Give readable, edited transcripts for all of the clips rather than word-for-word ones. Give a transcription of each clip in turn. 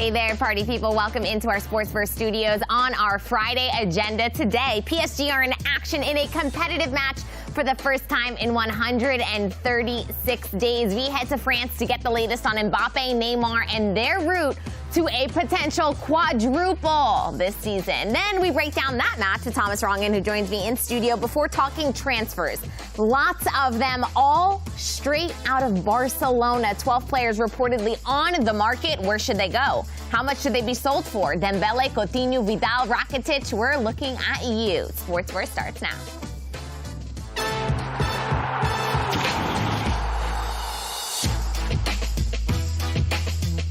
Hey there, party people. Welcome into our Sportsverse studios on our Friday agenda today. PSG are in action in a competitive match for the first time in 136 days. We head to France to get the latest on Mbappe, Neymar, and their route to a potential quadruple this season. Then we break down that match to Thomas Rongen, who joins me in studio before talking transfers. Lots of them, all straight out of Barcelona. 12 players reportedly on the market. Where should they go? How much should they be sold for? Dembele, Coutinho, Vidal, Rakitic. We're looking at you. Sportsverse starts now.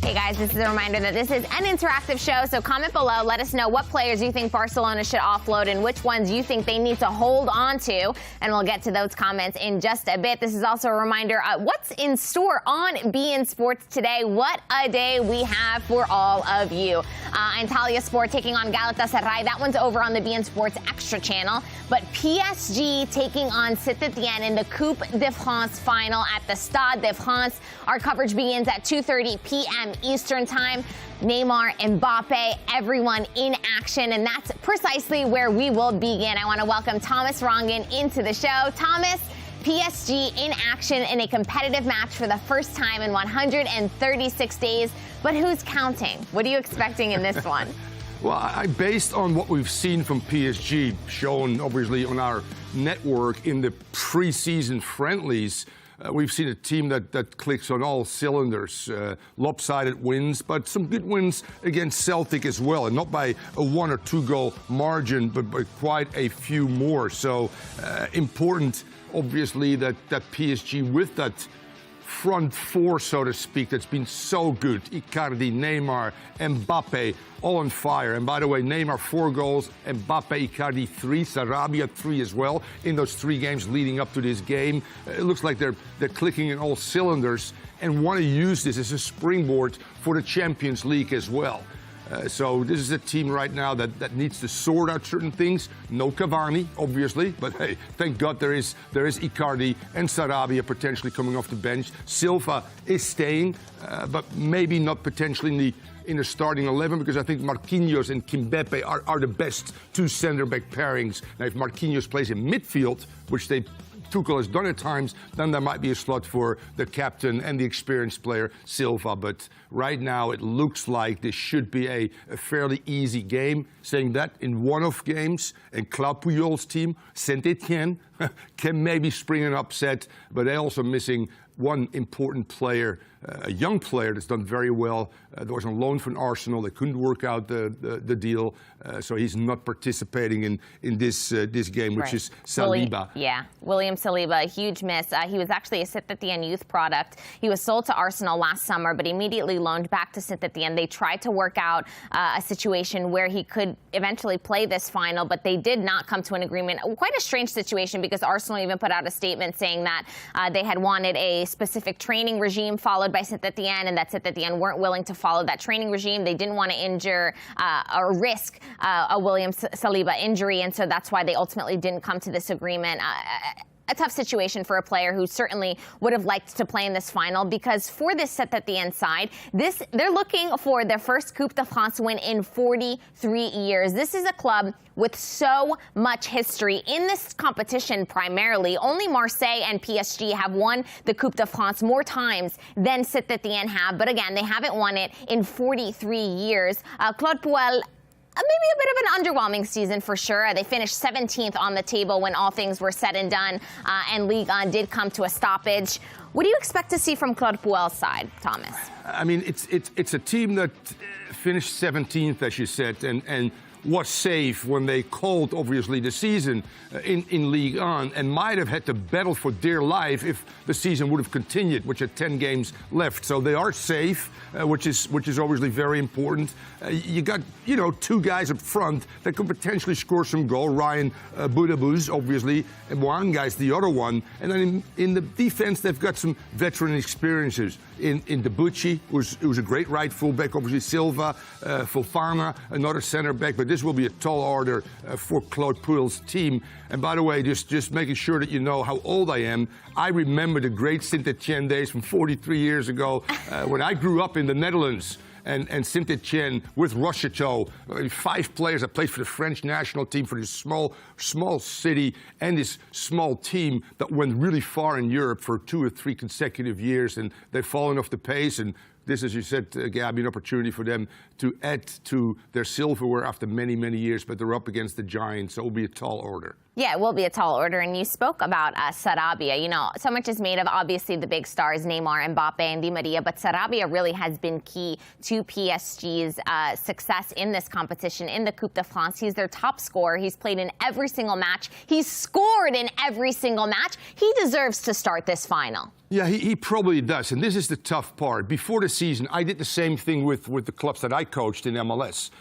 Hey guys, this is a reminder that this is an interactive show, so comment below. Let us know what players you think Barcelona should offload and which ones you think they need to hold on to, and we'll get to those comments in just a bit. This is also a reminder what's in store on beIN Sports today. What a day we have for all of you. Antalya Sport taking on Galatasaray. That one's over on the beIN Sports Extra channel. But PSG taking on Saint-Etienne in the Coupe de France final at the Stade de France. Our coverage begins at 2:30 p.m. Eastern Time. Neymar, Mbappe, everyone in action, and that's precisely where we will begin. I want to welcome Thomas Rongen into the show. Thomas, PSG in action in a competitive match for the first time in 136 days, but who's counting? What are you expecting in this one? Well, based on what we've seen from PSG, shown obviously on our network in the preseason friendlies, we've seen a team that clicks on all cylinders. Lopsided wins, but some good wins against Celtic as well, and not by a 1 or 2 goal margin, but by quite a few more. So important, obviously, that PSG with that front four, so to speak, that's been so good. Icardi, Neymar, Mbappe, all on fire. And by the way, Neymar 4 goals, Mbappe, Icardi 3, Sarabia 3 as well in those 3 games leading up to this game. It looks like they're clicking in all cylinders and want to use this as a springboard for the Champions League as well. So this is a team right now that needs to sort out certain things. No Cavani, obviously, but hey, thank God there is Icardi and Sarabia potentially coming off the bench. Silva is staying, but maybe not potentially in the starting 11, because I think Marquinhos and Kimpembe are the best 2 center-back pairings. Now, if Marquinhos plays in midfield, which Tuchel has done at times, then there might be a slot for the captain and the experienced player, Silva. But right now, it looks like this should be a fairly easy game. Saying that, in one-off games, and Claude Puyol's team, Saint-Etienne, can maybe spring an upset, but they're also missing one important player, a young player that's done very well. There was on loan from Arsenal. They couldn't work out the deal, so he's not participating in this game, which is Saliba. William Saliba, a huge miss. He was actually a Saint-Etienne youth product. He was sold to Arsenal last summer, but immediately loaned back to Saint-Etienne. They tried to work out a situation where he could eventually play this final, but they did not come to an agreement. Quite a strange situation, because Arsenal even put out a statement saying that they had wanted a specific training regime followed by Saint-Etienne, and that Saint-Etienne weren't willing to follow that training regime. They didn't want to injure or risk a William Saliba injury, and so that's why they ultimately didn't come to this agreement. A tough situation for a player who certainly would have liked to play in this final, because for this Saint-Etienne side, they're looking for their first Coupe de France win in 43 years. This is a club with so much history in this competition primarily. Only Marseille and PSG have won the Coupe de France more times than Saint-Etienne have, but again, they haven't won it in 43 years. Claude Puel, maybe a bit of an underwhelming season for sure. They finished 17th on the table when all things were said and done, and Ligue 1 did come to a stoppage. What do you expect to see from Claude Puel's side, Thomas? I mean, it's a team that finished 17th, as you said, and was safe when they called, obviously, the season in Ligue 1, and might have had to battle for dear life if the season would have continued, which had 10 games left. So they are safe, which is obviously very important. You got, 2 guys up front that could potentially score some goal. Ryan Boudabous, obviously, and Mwanga is the other one. And then in the defense, they've got some veteran experiences. In Debuchy, who's a great right fullback, obviously Silva, Fofana, another center back, but this will be a tall order for Claude Puel's team. And by the way, just making sure that you know how old I am, I remember the great Saint-Etienne days from 43 years ago when I grew up in the Netherlands. and Saint-Etienne with Rocheteau, 5 players that played for the French national team for this small city and this small team that went really far in Europe for 2 or 3 consecutive years, and they've fallen off the pace. And this, as you said, Gabby, an opportunity for them to add to their silverware after many, many years, but they're up against the giants, so it will be a tall order. Yeah, it will be a tall order. And you spoke about Sarabia. You know, so much is made of, obviously, the big stars, Neymar, Mbappe, and Di Maria, but Sarabia really has been key to PSG's success in this competition, in the Coupe de France. He's their top scorer. He's played in every single match. He's scored in every single match. He deserves to start this final. Yeah, he probably does, and this is the tough part. Before the season, I did the same thing with the clubs that I coached in MLS.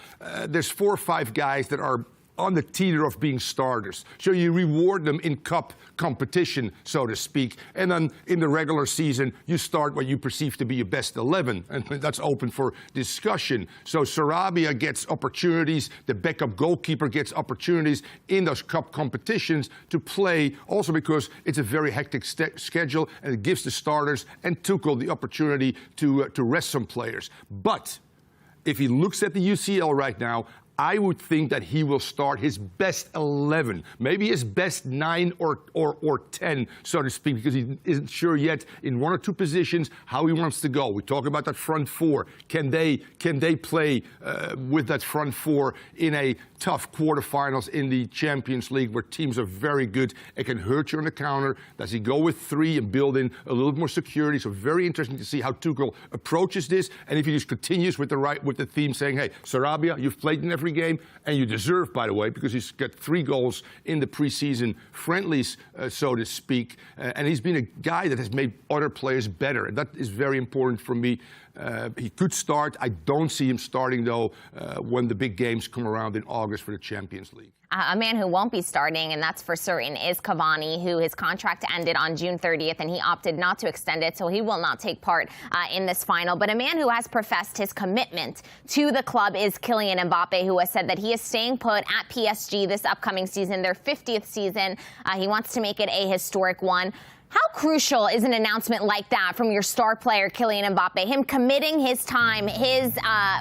There's 4 or 5 guys that are on the teeter of being starters. So you reward them in cup competition, so to speak. And then in the regular season, you start what you perceive to be your best 11. And that's open for discussion. So Sarabia gets opportunities. The backup goalkeeper gets opportunities in those cup competitions to play, also because it's a very hectic schedule and it gives the starters and Tuchel the opportunity to rest some players. But if he looks at the UCL right now, I would think that he will start his best 11, maybe his best 9 or 10, so to speak, because he isn't sure yet in 1 or 2 positions how he wants to go. We talk about that front 4. Can they play with that front 4 in a tough quarterfinals in the Champions League where teams are very good? It can hurt you on the counter. Does he go with 3 and build in a little more security? So very interesting to see how Tuchel approaches this, and if he just continues with the theme saying, hey, Sarabia, you've played in every game, and you deserve, by the way, because he's got 3 goals in the preseason friendlies, so to speak, and he's been a guy that has made other players better, and that is very important for me. He could start. I don't see him starting, though, when the big games come around in August for the Champions League. A man who won't be starting, and that's for certain, is Cavani, who his contract ended on June 30th, and he opted not to extend it, so he will not take part in this final. But a man who has professed his commitment to the club is Kylian Mbappe, who has said that he is staying put at PSG this upcoming season, their 50th season. He wants to make it a historic one. How crucial is an announcement like that from your star player, Kylian Mbappe, him committing his time, his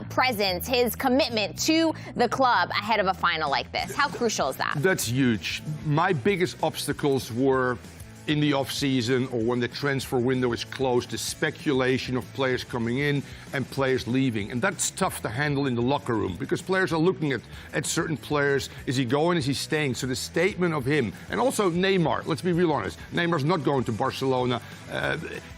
presence, his commitment to the club ahead of a final like this? How crucial is that? That's huge. My biggest obstacles were in the off-season or when the transfer window is closed, the speculation of players coming in and players leaving. And that's tough to handle in the locker room because players are looking at certain players. Is he going? Is he staying? So the statement of him, and also Neymar, let's be real honest, Neymar's not going to Barcelona,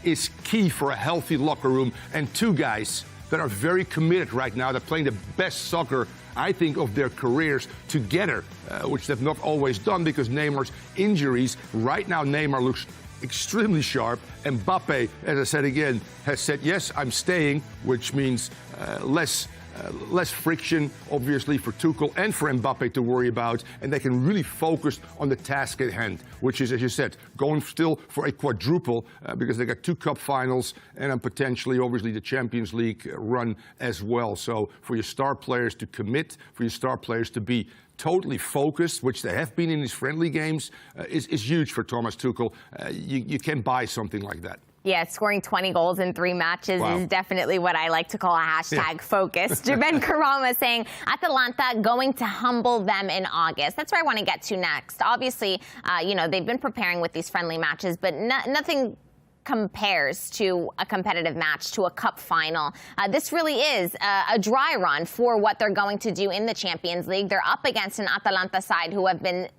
is key for a healthy locker room. And 2 guys that are very committed right now, they're playing the best soccer, I think, of their careers together, which they've not always done because Neymar's injuries. Right now, Neymar looks extremely sharp. Mbappe, as I said again, has said, yes, I'm staying, which means less friction, obviously, for Tuchel and for Mbappe to worry about, and they can really focus on the task at hand, which is, as you said, going still for a quadruple because they got 2 cup finals and then potentially, obviously, the Champions League run as well. So for your star players to commit, for your star players to be totally focused, which they have been in these friendly games, is huge for Thomas Tuchel. You can buy something like that. Yeah, scoring 20 goals in 3 matches is definitely what I like to call a hashtag focus. Jaben Karama saying, Atalanta going to humble them in August. That's where I want to get to next. Obviously, they've been preparing with these friendly matches, but nothing compares to a competitive match, to a cup final. This really is a dry run for what they're going to do in the Champions League. They're up against an Atalanta side who have been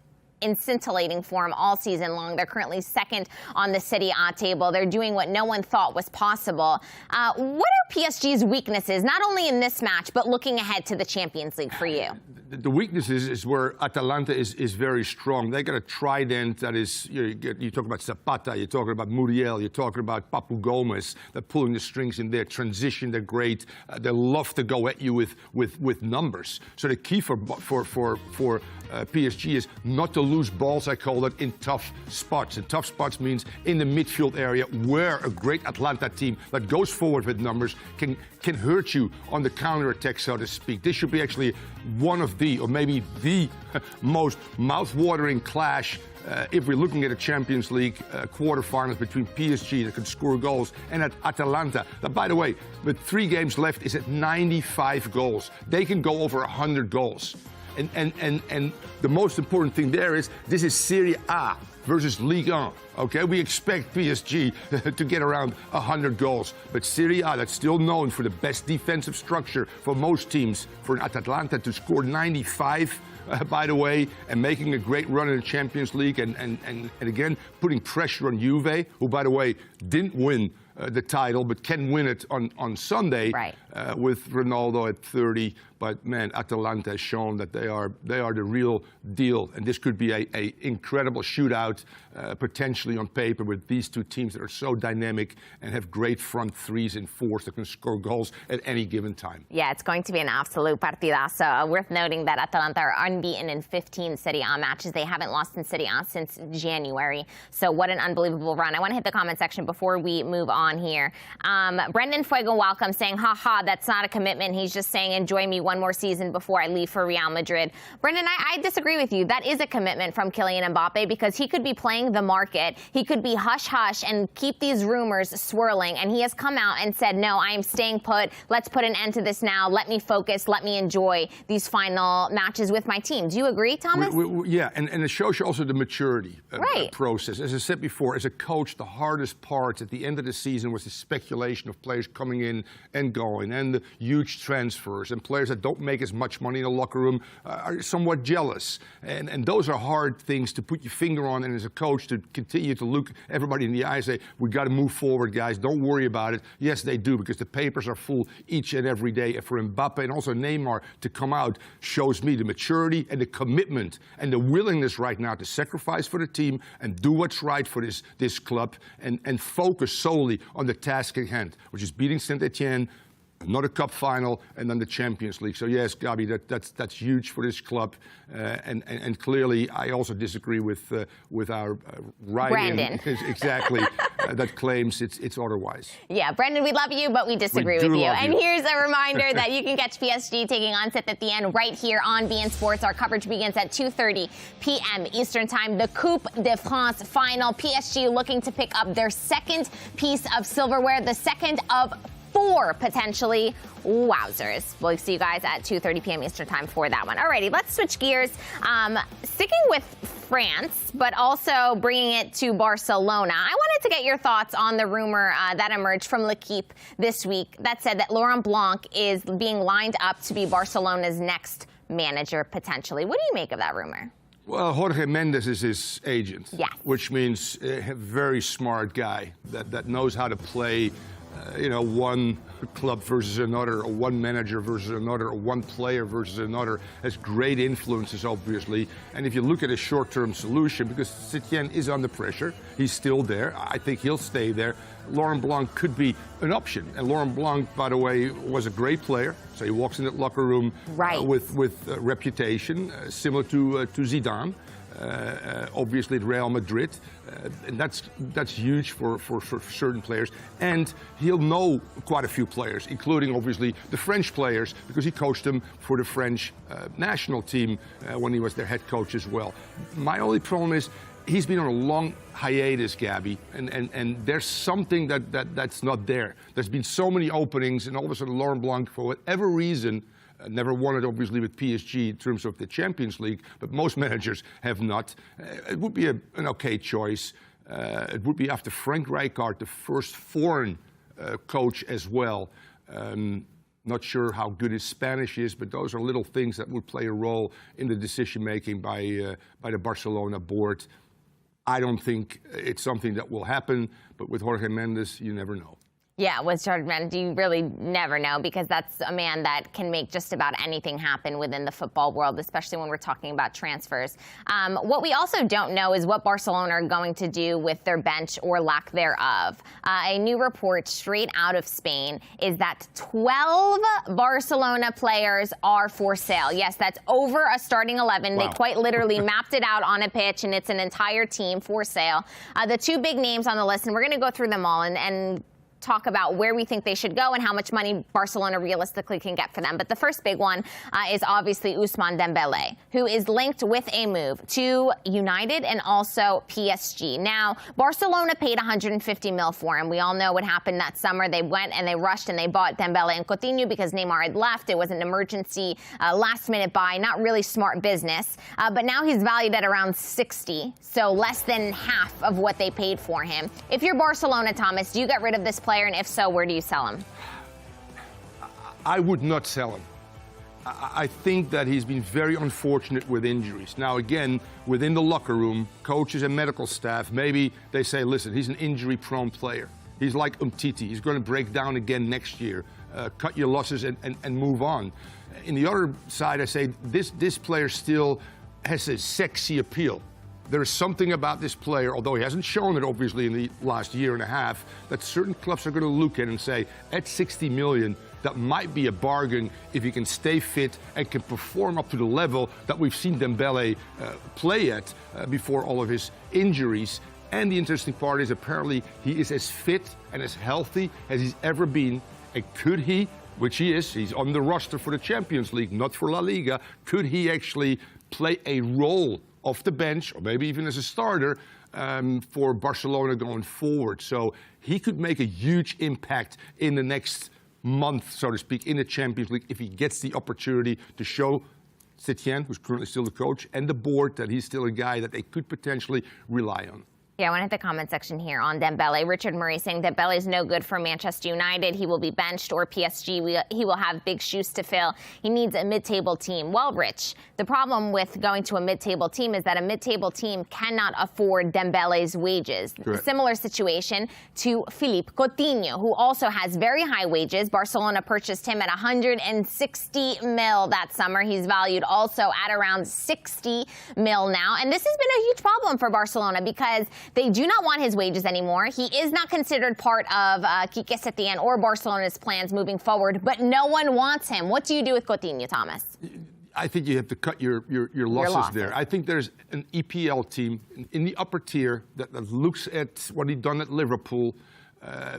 in scintillating form all season long. They're currently 2nd on the Serie A table. They're doing what no one thought was possible. What are PSG's weaknesses, not only in this match, but looking ahead to the Champions League for you? The weaknesses is where Atalanta is very strong. They got a trident that is, you talk about Zapata, you're talking about Muriel, you're talking about Papu Gomez. They're pulling the strings in their transition. They're great. They love to go at you with numbers. So the key for PSG is not to lose balls, I call it, in tough spots. And tough spots means in the midfield area where a great Atlanta team that goes forward with numbers can hurt you on the counter-attack, so to speak. This should be actually one of the, or maybe the most mouth-watering clash if we're looking at a Champions League quarterfinals between PSG that can score goals and at Atalanta, that, by the way, with 3 games left, is at 95 goals. They can go over 100 goals. And the most important thing there is this is Serie A versus Ligue 1. Okay, we expect PSG to get around 100 goals, but Serie A, that's still known for the best defensive structure for most teams, for Atalanta to score 95, by the way, and making a great run in the Champions League, and again putting pressure on Juve, who, by the way, didn't win the title, but can win it on Sunday, right, with Ronaldo at 30. But man, Atalanta has shown that they are the real deal, and this could be a incredible shootout, potentially on paper, with these two teams that are so dynamic and have great front threes and fours that can score goals at any given time. Yeah, it's going to be an absolute partidazo. Worth noting that Atalanta are unbeaten in 15 Serie A matches. They haven't lost in Serie A since January. So what an unbelievable run. I want to hit the comment section before we move on here. Brendan Fuego welcome, saying, haha, that's not a commitment. He's just saying, enjoy me one more season before I leave for Real Madrid. Brendan, I disagree with you. That is a commitment from Kylian Mbappe, because he could be playing the market. He could be hush-hush and keep these rumors swirling. And he has come out and said, no, I am staying put. Let's put an end to this now. Let me focus. Let me enjoy these final matches with my team. Do you agree, Thomas? Yeah, and it shows you also the maturity right, process. As I said before, as a coach, the hardest part at the end of the season was the speculation of players coming in and going, and the huge transfers, and players that don't make as much money in the locker room are somewhat jealous. And those are hard things to put your finger on, and as a coach to continue to look everybody in the eye and say, we got to move forward, guys. Don't worry about it. Yes, they do, because the papers are full each and every day. And for Mbappe and also Neymar to come out shows me the maturity and the commitment and the willingness right now to sacrifice for the team and do what's right for this club, and focus solely on the task at hand, which is beating Saint-Etienne, another cup final, and then the Champions League. So yes, Gabi, that's huge for this club, and clearly I also disagree with our Brandon. Exactly, that claims it's otherwise. Yeah, Brendan, we love you, but we disagree with you. And here's a reminder that you can catch PSG taking on Saint-Etienne right here on beIN Sports. Our coverage begins at 2:30 p.m. Eastern Time. The Coupe de France final. PSG looking to pick up their second piece of silverware, the second of 4 potentially. Wowzers. We'll see you guys at 2:30 p.m. Eastern Time for that one. Alrighty, let's switch gears. Sticking with France, but also bringing it to Barcelona. I wanted to get your thoughts on the rumor that emerged from L'Equipe this week that said that Laurent Blanc is being lined up to be Barcelona's next manager, potentially. What do you make of that rumor? Well, Jorge Mendes is his agent, yes, which means a very smart guy that knows how to play one club versus another, or one manager versus another, or one player versus another, has great influences, obviously. And if you look at a short-term solution, because Saint-Etienne is under pressure, he's still there. I think he'll stay there. Laurent Blanc could be an option. And Laurent Blanc, by the way, was a great player. So he walks in that locker room right, with reputation, similar to Zidane. Obviously at Real Madrid, and that's huge for certain players. And he'll know quite a few players, including obviously the French players, because he coached them for the French national team when he was their head coach as well. My only problem is he's been on a long hiatus, Gabi, and there's something that's not there. There's been so many openings, and all of a sudden Laurent Blanc, for whatever reason, never won it, obviously, with PSG in terms of the Champions League, but most managers have not. It would be an okay choice. It would be, after Frank Rijkaard, the first foreign coach as well. Not sure how good his Spanish is, but those are little things that would play a role in the decision-making by the Barcelona board. I don't think it's something that will happen, but with Jorge Mendes, you never know. Yeah, with Jorge Mendes, you really never know, because that's a man that can make just about anything happen within the football world, especially when we're talking about transfers. What we also don't know is what Barcelona are going to do with their bench or lack thereof. A new report straight out of Spain is that 12 Barcelona players are for sale. Yes, that's over a starting 11. Wow. They quite literally mapped it out on a pitch, and it's an entire team for sale. The 2 big names on the list, and we're going to go through them all and talk about where we think they should go and how much money Barcelona realistically can get for them. But the first big one is obviously Ousmane Dembélé, who is linked with a move to United and also PSG. Now, Barcelona paid 150 mil for him. We all know what happened that summer. They went and they rushed and they bought Dembélé and Coutinho because Neymar had left. It was an emergency last-minute buy, not really smart business. But now he's valued at around 60, so less than half of what they paid for him. If you're Barcelona, Thomas, do you get rid of this player? And if so, where do you sell him? I would not sell him. I think that he's been very unfortunate with injuries. Now, again, within the locker room, coaches and medical staff, maybe they say, listen, he's an injury-prone player. He's like Umtiti. He's going to break down again next year. Cut your losses and move on. In the other side, I say this player still has a sexy appeal. There is something about this player, although he hasn't shown it obviously in the last year and a half, that certain clubs are going to look at and say, at 60 million, that might be a bargain if he can stay fit and can perform up to the level that we've seen Dembélé play at before all of his injuries. And the interesting part is apparently he is as fit and as healthy as he's ever been. And could he, which he is, he's on the roster for the Champions League, not for La Liga, could he actually play a role off the bench, or maybe even as a starter, for Barcelona going forward? So he could make a huge impact in the next month, so to speak, in the Champions League if he gets the opportunity to show Saint-Etienne, who's currently still the coach, and the board that he's still a guy that they could potentially rely on. Yeah, I want to hit the comment section here on Dembélé. Richard Murray saying Dembélé is no good for Manchester United. He will be benched, or PSG. He will have big shoes to fill. He needs a mid-table team. Well, Rich, the problem with going to a mid-table team is that a mid-table team cannot afford Dembélé's wages. Correct. Similar situation to Philippe Coutinho, who also has very high wages. Barcelona purchased him at 160 mil that summer. He's valued also at around 60 mil now. And this has been a huge problem for Barcelona because they do not want his wages anymore. He is not considered part of Quique Setién or Barcelona's plans moving forward, but no one wants him. What do you do with Coutinho, Thomas? I think you have to cut your losses there. I think there's an EPL team in the upper tier that looks at what he's done at Liverpool,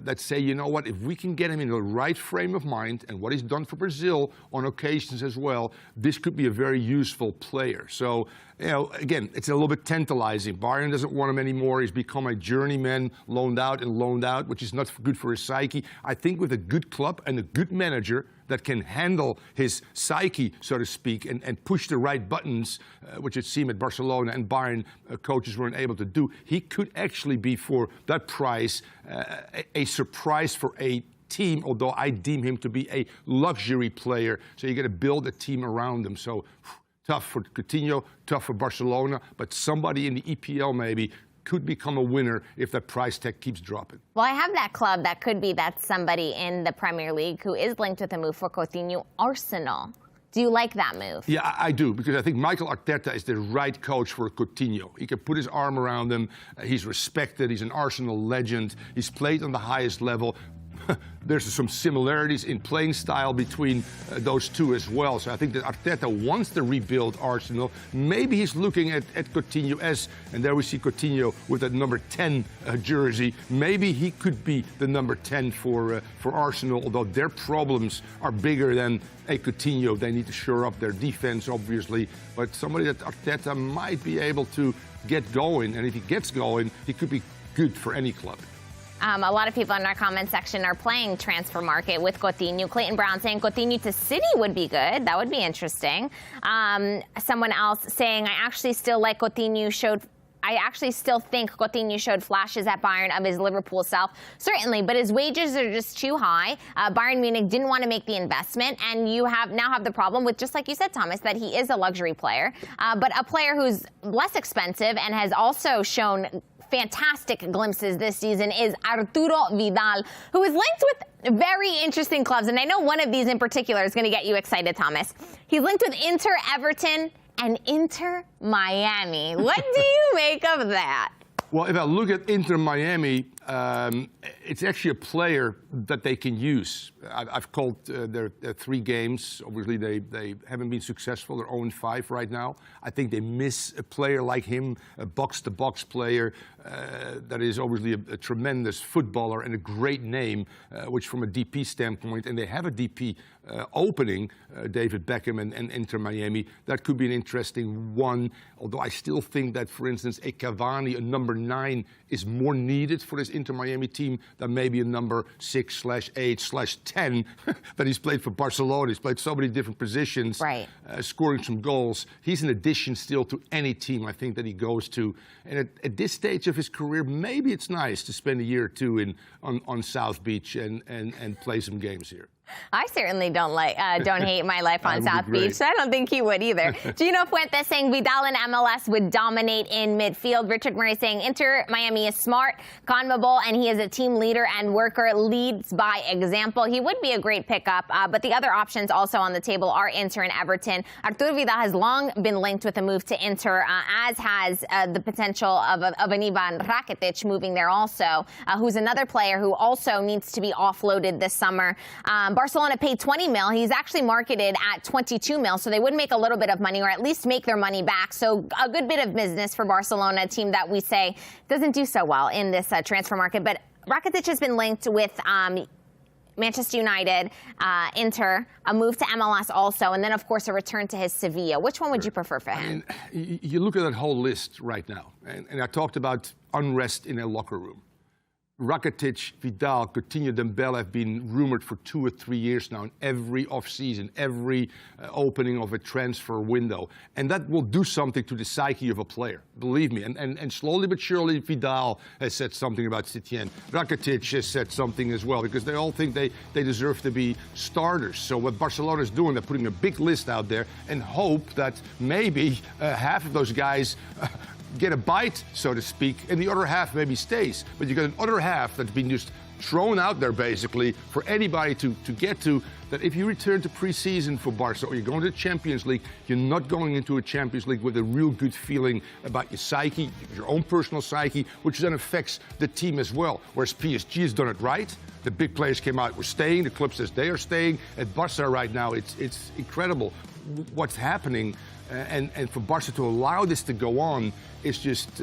that say, you know what, if we can get him in the right frame of mind and what he's done for Brazil on occasions as well, this could be a very useful player. So, you know, again, it's a little bit tantalizing. Bayern doesn't want him anymore. He's become a journeyman, loaned out, which is not good for his psyche. I think with a good club and a good manager that can handle his psyche, so to speak, and push the right buttons, which it seemed at Barcelona and Bayern coaches weren't able to do, he could actually be, for that price, a surprise for a team, although I deem him to be a luxury player. So you got to build a team around him. So tough for Coutinho, tough for Barcelona, but somebody in the EPL maybe could become a winner if that price tag keeps dropping. Well, I have that club that could be that somebody in the Premier League who is linked with a move for Coutinho, Arsenal. Do you like that move? Yeah, I do, because I think Mikel Arteta is the right coach for Coutinho. He can put his arm around him. He's respected. He's an Arsenal legend. He's played on the highest level. There's some similarities in playing style between those two as well. So I think that Arteta wants to rebuild Arsenal. Maybe he's looking at Coutinho as, and there we see Coutinho with that number 10 jersey. Maybe he could be the number 10 for Arsenal, although their problems are bigger than a Coutinho. They need to shore up their defense, obviously. But somebody that Arteta might be able to get going. And if he gets going, he could be good for any club. A lot of people in our comment section are playing transfer market with Coutinho. Clayton Brown saying Coutinho to City would be good. That would be interesting. Someone else saying, I actually still think Coutinho showed flashes at Bayern of his Liverpool self. Certainly, but his wages are just too high. Bayern Munich didn't want to make the investment, and you now have the problem with, just like you said, Thomas, that he is a luxury player, but a player who's less expensive and has also shown fantastic glimpses this season is Arturo Vidal, who is linked with very interesting clubs. And I know one of these in particular is going to get you excited, Thomas. He's linked with Inter, Everton, and Inter Miami. What do you make of that? Well, if I look at Inter Miami, it's actually a player that they can use. I've called their 3 games. Obviously, they haven't been successful. They're 0-5 right now. I think they miss a player like him, a box-to-box player that is obviously a tremendous footballer and a great name, which from a DP standpoint, and they have a DP opening, David Beckham and Inter Miami, that could be an interesting one. Although I still think that, for instance, a Cavani, a number 9, is more needed for this Inter Miami team than maybe a number 6/8/10 that he's played for Barcelona. He's played so many different positions, right. Scoring some goals. He's an addition still to any team, I think, that he goes to. And at this stage of his career, maybe it's nice to spend a year or two on South Beach and play some games here. I certainly don't hate my life on South Beach, so I don't think he would either. Gino Fuentes saying Vidal in MLS would dominate in midfield. Richard Murray saying Inter Miami is smart, CONMEBOL, and he is a team leader and worker, leads by example. He would be a great pickup, but the other options also on the table are Inter and Everton. Arturo Vidal has long been linked with a move to Inter, as has the potential of an Ivan Rakitic moving there also, who's another player who also needs to be offloaded this summer. Barcelona paid 20 mil. He's actually marketed at 22 mil, so they would make a little bit of money, or at least make their money back. So a good bit of business for Barcelona, a team that we say doesn't do so well in this transfer market. But Rakitic has been linked with Manchester United, Inter, a move to MLS also, and then, of course, a return to his Sevilla. Which one would you prefer for him? I mean, you look at that whole list right now, and I talked about unrest in a locker room. Rakitic, Vidal, Coutinho, Dembele have been rumored for 2 or 3 years now in every offseason, every opening of a transfer window. And that will do something to the psyche of a player, believe me. And slowly but surely, Vidal has said something about Saint-Etienne. Rakitic has said something as well, because they all think they deserve to be starters. So what Barcelona is doing, they're putting a big list out there and hope that maybe half of those guys get a bite, so to speak, and the other half maybe stays. But you got an other half that's been just thrown out there, basically, for anybody to get to, that if you return to preseason for Barca or you're going to the Champions League, you're not going into a Champions League with a real good feeling about your psyche, your own personal psyche, which then affects the team as well. Whereas PSG has done it right. The big players came out, we're staying. The club says they are staying. At Barca right now, it's incredible what's happening. And for Barca to allow this to go on is just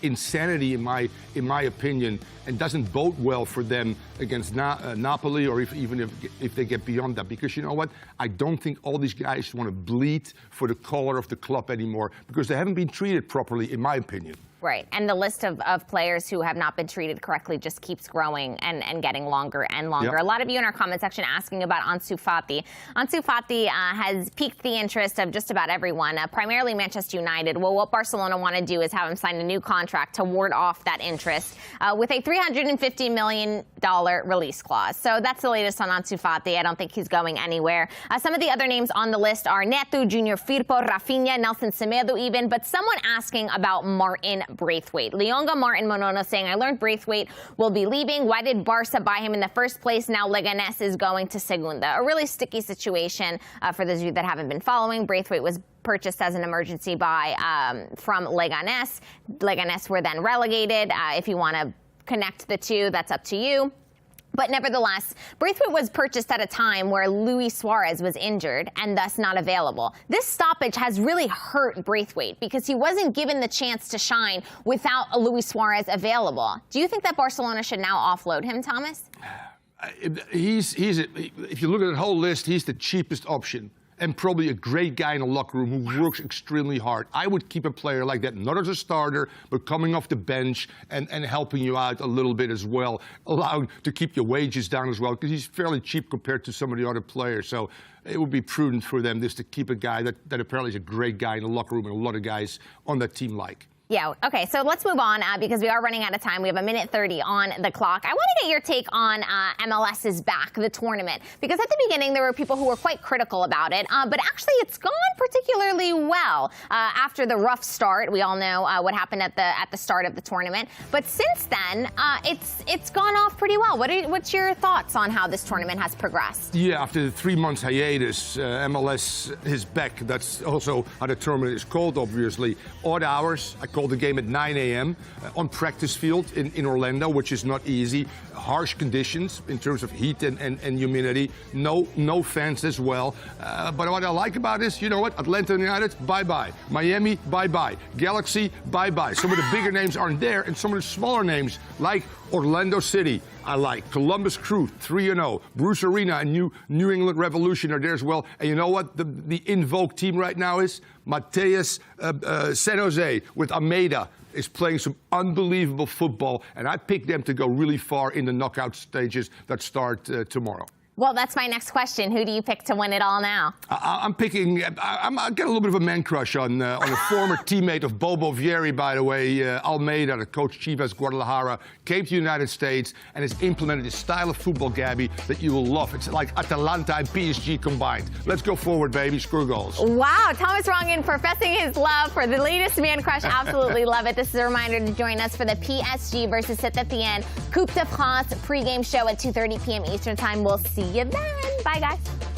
insanity, in my opinion, and doesn't bode well for them against Napoli, or even if they get beyond that. Because you know what? I don't think all these guys want to bleed for the color of the club anymore, because they haven't been treated properly, in my opinion. Right, and the list of players who have not been treated correctly just keeps growing and getting longer and longer. Yep. A lot of you in our comment section asking about Ansu Fati. Ansu Fati has piqued the interest of just about everyone, primarily Manchester United. Well, what Barcelona want to do is have him sign a new contract to ward off that interest with a $350 million release clause. So that's the latest on Ansu Fati. I don't think he's going anywhere. Some of the other names on the list are Neto, Junior Firpo, Rafinha, Nelson Semedo even, but someone asking about Martin Braithwaite. Leonga Martin Monono saying, I learned Braithwaite will be leaving. Why did Barca buy him in the first place? Now Leganés is going to Segunda. A really sticky situation for those of you that haven't been following. Braithwaite was purchased as an emergency buy from Leganés. Leganés were then relegated. If you want to connect the two, that's up to you. But nevertheless, Braithwaite was purchased at a time where Luis Suarez was injured and thus not available. This stoppage has really hurt Braithwaite because he wasn't given the chance to shine without a Luis Suarez available. Do you think that Barcelona should now offload him, Thomas? If you look at the whole list, he's the cheapest option. And probably a great guy in the locker room who works extremely hard. I would keep a player like that, not as a starter, but coming off the bench and helping you out a little bit as well, allowing to keep your wages down as well, because he's fairly cheap compared to some of the other players. So it would be prudent for them just to keep a guy that apparently is a great guy in the locker room and a lot of guys on that team like. Yeah, okay, so let's move on because we are running out of time. We have 1:30 on the clock. I want to get your take on MLS's back, the tournament, because at the beginning there were people who were quite critical about it, but actually it's gone particularly well after the rough start. We all know what happened at the start of the tournament, but since then it's gone off pretty well. What's your thoughts on how this tournament has progressed? Yeah, after the 3 months hiatus, MLS is back. That's also how the tournament is called, obviously. Odd hours. I call called the game at 9 a.m. On practice field in Orlando, which is not easy. Harsh conditions in terms of heat and humidity. No fans as well. But what I like about this, you know what? Atlanta United, bye-bye. Miami, bye-bye. Galaxy, bye-bye. Some of the bigger names aren't there, and some of the smaller names, like Orlando City, I like. Columbus Crew, 3-0. Bruce Arena and New England Revolution are there as well. And you know what the in vogue team right now is? Mateus San Jose with Amado is playing some unbelievable football, and I picked them to go really far in the knockout stages that start tomorrow. Well, that's my next question. Who do you pick to win it all now? I got a little bit of a man crush on a former teammate of Bobo Vieri, by the way, Almeida, the coach Chivas Guadalajara, came to the United States and has implemented a style of football, Gabby, that you will love. It's like Atalanta and PSG combined. Let's go forward, baby. Screw goals. Wow, Thomas Rongen professing his love for the latest man crush. Absolutely love it. This is a reminder to join us for the PSG versus Saint-Etienne Coupe de France pregame show at 2:30 p.m. Eastern Time. We'll see you then. Bye, guys.